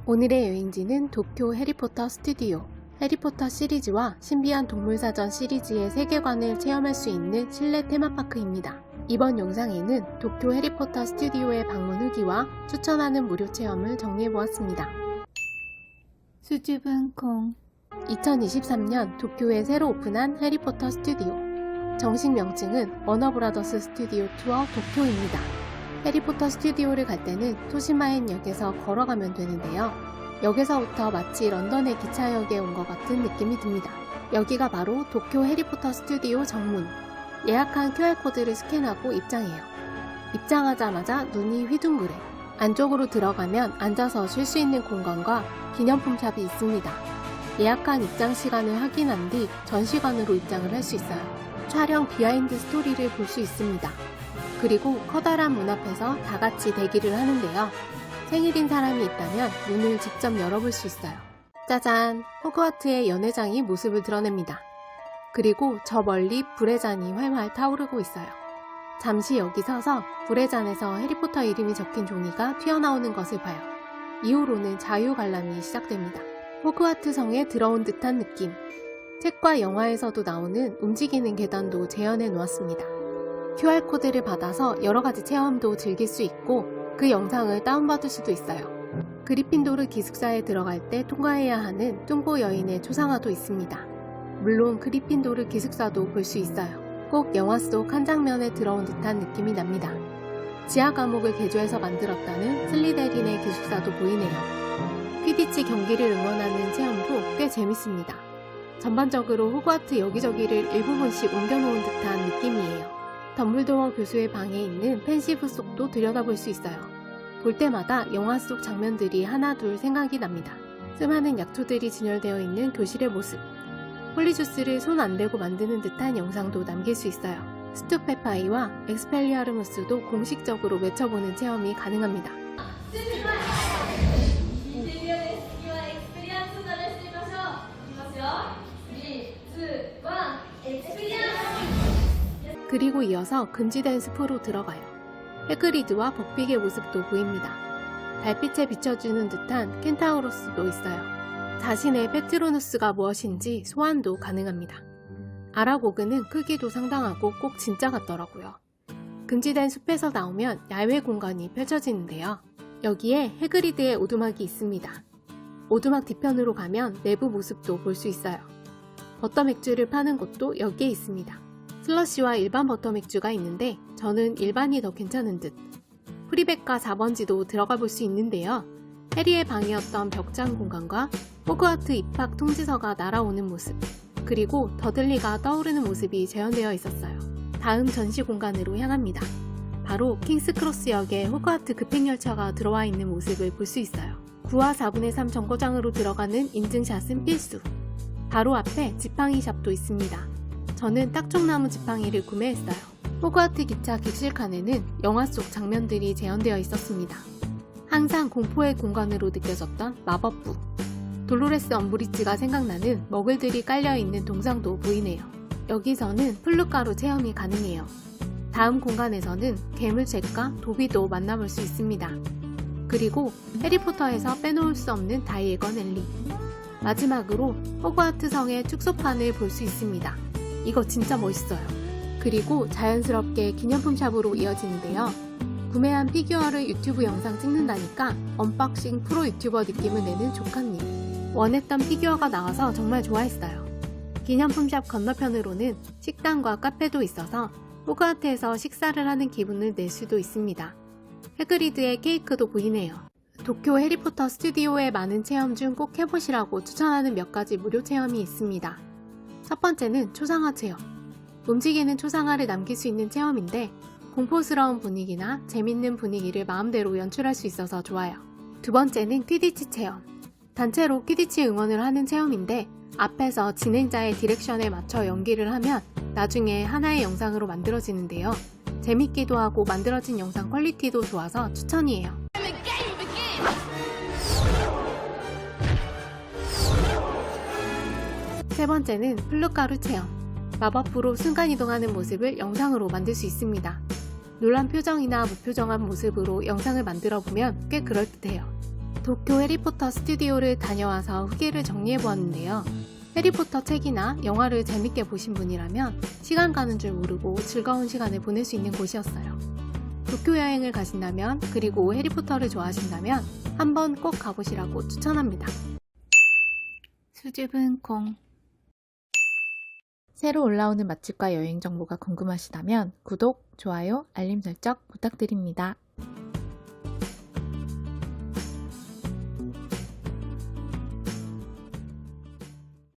오늘의 여행지는 도쿄 해리포터 스튜디오. 해리포터 시리즈와 신비한 동물사전 시리즈의 세계관을 체험할 수 있는 실내 테마파크입니다. 이번 영상에는 도쿄 해리포터 스튜디오의 방문 후기와 추천하는 무료 체험을 정리해보았습니다. 수줍은 콩. 2023년 도쿄에 새로 오픈한 해리포터 스튜디오. 정식 명칭은 워너브라더스 스튜디오 투어 도쿄입니다. 해리포터 스튜디오를 갈 때는 토시마엔 역에서 걸어가면 되는데요. 역에서부터 마치 런던의 기차역에 온 것 같은 느낌이 듭니다. 여기가 바로 도쿄 해리포터 스튜디오 정문. 예약한 QR코드를 스캔하고 입장해요. 입장하자마자 눈이 휘둥그레. 안쪽으로 들어가면 앉아서 쉴 수 있는 공간과 기념품 샵이 있습니다. 예약한 입장 시간을 확인한 뒤 전시관으로 입장을 할 수 있어요. 촬영 비하인드 스토리를 볼 수 있습니다. 그리고 커다란 문 앞에서 다 같이 대기를 하는데요. 생일인 사람이 있다면 문을 직접 열어볼 수 있어요. 짜잔! 호그와트의 연회장이 모습을 드러냅니다. 그리고 저 멀리 불의 잔이 활활 타오르고 있어요. 잠시 여기 서서 불의 잔에서 해리포터 이름이 적힌 종이가 튀어나오는 것을 봐요. 이후로는 자유 관람이 시작됩니다. 호그와트 성에 들어온 듯한 느낌. 책과 영화에서도 나오는 움직이는 계단도 재현해 놓았습니다. QR코드를 받아서 여러가지 체험도 즐길 수 있고 그 영상을 다운받을 수도 있어요. 그리핀도르 기숙사에 들어갈 때 통과해야 하는 뚱보 여인의 초상화도 있습니다. 물론 그리핀도르 기숙사도 볼 수 있어요. 꼭 영화 속 한 장면에 들어온 듯한 느낌이 납니다. 지하 감옥을 개조해서 만들었다는 슬리데린의 기숙사도 보이네요. 퀴디치 경기를 응원하는 체험도 꽤 재밌습니다. 전반적으로 호그와트 여기저기를 일부분씩 옮겨놓은 듯한 느낌이에요. 덤블도어 교수의 방에 있는 펜시브 속도 들여다볼 수 있어요. 볼 때마다 영화 속 장면들이 하나둘 생각이 납니다. 수많은 약초들이 진열되어 있는 교실의 모습. 홀리주스를 손 안 대고 만드는 듯한 영상도 남길 수 있어요. 스투페파이와 엑스펠리아르무스도 공식적으로 외쳐보는 체험이 가능합니다. 그리고 이어서 금지된 숲으로 들어가요. 해그리드와 벅빅의 모습도 보입니다. 달빛에 비춰주는 듯한 켄타우로스도 있어요. 자신의 페트로누스가 무엇인지 소환도 가능합니다. 아라고그는 크기도 상당하고 꼭 진짜 같더라고요. 금지된 숲에서 나오면 야외 공간이 펼쳐지는데요. 여기에 해그리드의 오두막이 있습니다. 오두막 뒤편으로 가면 내부 모습도 볼 수 있어요. 버터맥주를 파는 곳도 여기에 있습니다. 슬러시와 일반 버터맥주가 있는데 저는 일반이 더 괜찮은 듯. 프리백과 4번지도 들어가 볼 수 있는데요. 해리의 방이었던 벽장 공간과 호그와트 입학 통지서가 날아오는 모습, 그리고 더들리가 떠오르는 모습이 재현되어 있었어요. 다음 전시 공간으로 향합니다. 바로 킹스크로스역에 호그와트 급행열차가 들어와 있는 모습을 볼 수 있어요. 9와 4분의 3 정거장으로 들어가는 인증샷은 필수. 바로 앞에 지팡이 샵도 있습니다. 저는 딱종나무 지팡이를 구매했어요. 호그와트 기차 객실칸에는 영화 속 장면들이 재현되어 있었습니다. 항상 공포의 공간으로 느껴졌던 마법부. 돌로레스 엄브리지가 생각나는 머글들이 깔려있는 동상도 보이네요. 여기서는 플루가루 체험이 가능해요. 다음 공간에서는 괴물책과 도비도 만나볼 수 있습니다. 그리고 해리포터에서 빼놓을 수 없는 다이애건 앨리. 마지막으로 호그와트 성의 축소판을 볼 수 있습니다. 이거 진짜 멋있어요. 그리고 자연스럽게 기념품 샵으로 이어지는데요. 구매한 피규어를 유튜브 영상 찍는다니까 언박싱 프로 유튜버 느낌을 내는 조카님. 원했던 피규어가 나와서 정말 좋아했어요. 기념품 샵 건너편으로는 식당과 카페도 있어서 호그와트에서 식사를 하는 기분을 낼 수도 있습니다. 해그리드의 케이크도 보이네요. 도쿄 해리포터 스튜디오의 많은 체험 중 꼭 해보시라고 추천하는 몇 가지 무료 체험이 있습니다. 첫 번째는 초상화 체험. 움직이는 초상화를 남길 수 있는 체험인데 공포스러운 분위기나 재밌는 분위기를 마음대로 연출할 수 있어서 좋아요. 두 번째는 퀴디치 체험. 단체로 퀴디치 응원을 하는 체험인데 앞에서 진행자의 디렉션에 맞춰 연기를 하면 나중에 하나의 영상으로 만들어지는데요. 재밌기도 하고 만들어진 영상 퀄리티도 좋아서 추천이에요. 세 번째는 플루가루 체험. 마법부로 순간이동하는 모습을 영상으로 만들 수 있습니다. 놀란 표정이나 무표정한 모습으로 영상을 만들어 보면 꽤 그럴듯해요. 도쿄 해리포터 스튜디오를 다녀와서 후기를 정리해보았는데요. 해리포터 책이나 영화를 재밌게 보신 분이라면 시간 가는 줄 모르고 즐거운 시간을 보낼 수 있는 곳이었어요. 도쿄 여행을 가신다면, 그리고 해리포터를 좋아하신다면 한번 꼭 가보시라고 추천합니다. 수줍은 콩. 새로 올라오는 맛집과 여행 정보가 궁금하시다면 구독, 좋아요, 알림 설정 부탁드립니다.